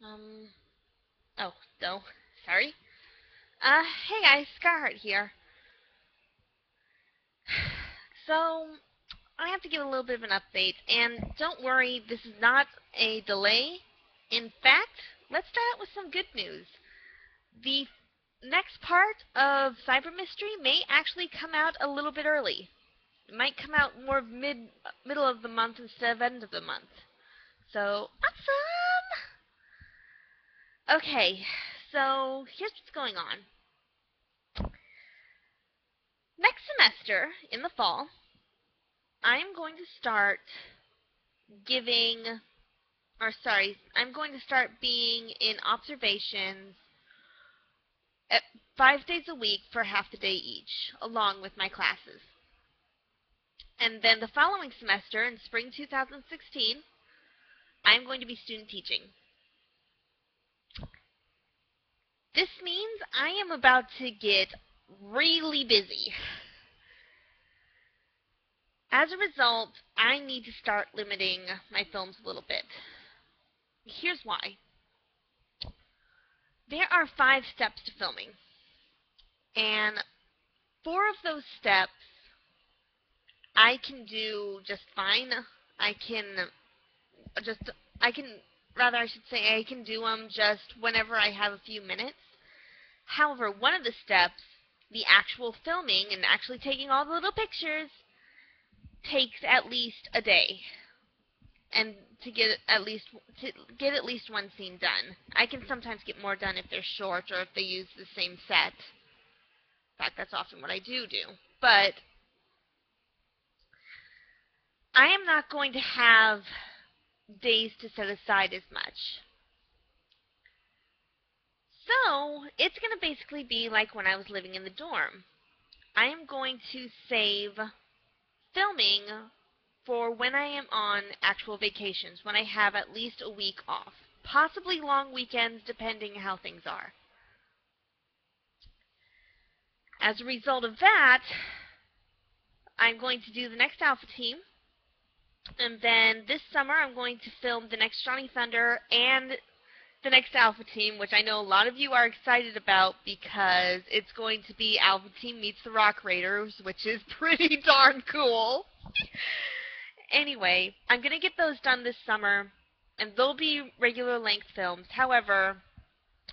Um, oh, no, sorry. Hey guys, Scarheart here. So, I have to give a little bit of an update, and don't worry, this is not a delay. In fact, let's start out with some good news. The next part of Cyber Mystery may actually come out a little bit early. It might come out more middle of the month instead of end of the month. So, awesome! Okay, so here's what's going on. Next semester, in the fall, I'm going to start giving, I'm going to start being in observations at 5 days a week for half the day each, along with my classes. And then the following semester, in spring 2016, I'm going to be student teaching. This means I am about to get really busy. As a result, I need to start limiting my films a little bit. Here's why. There are 5 steps to filming, and 4 of those steps I can do just fine. I can I can do them just whenever I have a few minutes. However, one of the steps, the actual filming and actually taking all the little pictures, takes at least a day. And to get at least one scene done. I can sometimes get more done if they're short or if they use the same set. In fact, that's often what I do. But I am not going to have days to set aside as much. So, it's going to basically be like when I was living in the dorm. I am going to save filming for when I am on actual vacations, when I have at least a week off. Possibly long weekends, depending how things are. As a result of that, I'm going to do the next Alpha Team. And then this summer, I'm going to film the next Johnny Thunder and the next Alpha Team, which I know a lot of you are excited about because it's going to be Alpha Team meets the Rock Raiders, which is pretty darn cool. Anyway, I'm going to get those done this summer, and they'll be regular length films. However,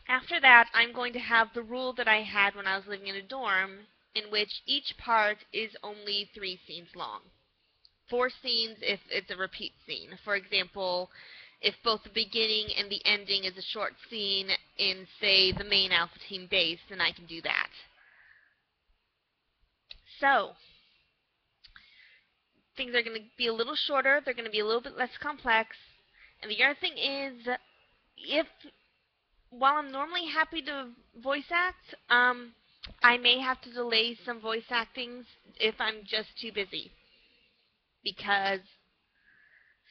after that, I'm going to have the rule that I had when I was living in a dorm, in which each part is only 3 scenes long. 4 scenes if it's a repeat scene. For example, if both the beginning and the ending is a short scene in, say, the main Alpha Team base, then I can do that. So, things are going to be a little shorter, they're going to be a little bit less complex, and the other thing is, while I'm normally happy to voice act, I may have to delay some voice actings if I'm just too busy. Because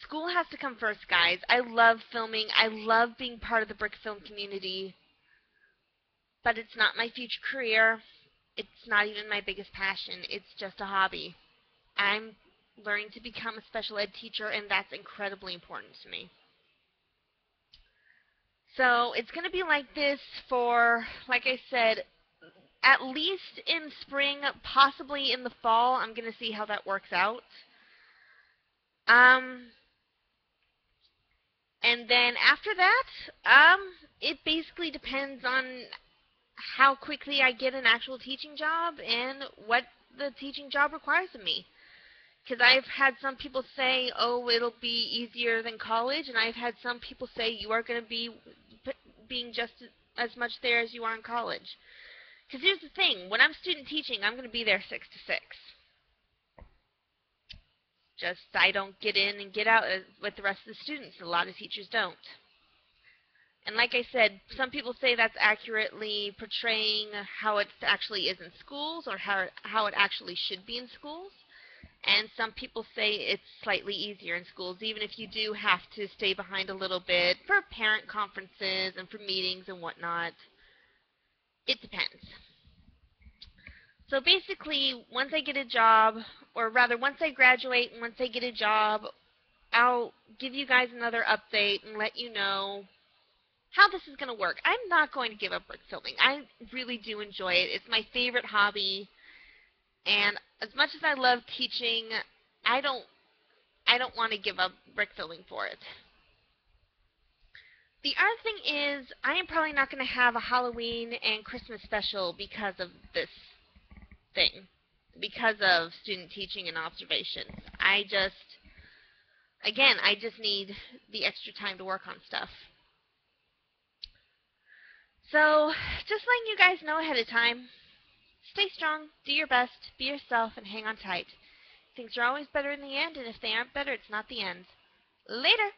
school has to come first, guys. I love filming. I love being part of the brick film community. But it's not my future career. It's not even my biggest passion. It's just a hobby. I'm learning to become a special ed teacher, and that's incredibly important to me. So it's going to be like this for, like I said, at least in spring, possibly in the fall. I'm going to see how that works out. And then after that, it basically depends on how quickly I get an actual teaching job and what the teaching job requires of me. Because I've had some people say, oh, it'll be easier than college, and I've had some people say you are going to be being just as much there as you are in college. Because here's the thing, when I'm student teaching, I'm going to be there 6 to 6. Just I don't get in and get out with the rest of the students. A lot of teachers don't. And like I said, some people say that's accurately portraying how it actually is in schools or how it actually should be in schools. And some people say it's slightly easier in schools, even if you do have to stay behind a little bit for parent conferences and for meetings and whatnot. It depends. So basically, once I get a job, or rather once I graduate and once I get a job, I'll give you guys another update and let you know how this is going to work. I'm not going to give up brick filming. I really do enjoy it. It's my favorite hobby, and as much as I love teaching, I don't want to give up brick filming for it. The other thing is, I am probably not going to have a Halloween and Christmas special because of this thing, because of student teaching and observations. Again, I just need the extra time to work on stuff. So, just letting you guys know ahead of time, stay strong, do your best, be yourself, and hang on tight. Things are always better in the end, and if they aren't better, it's not the end. Later!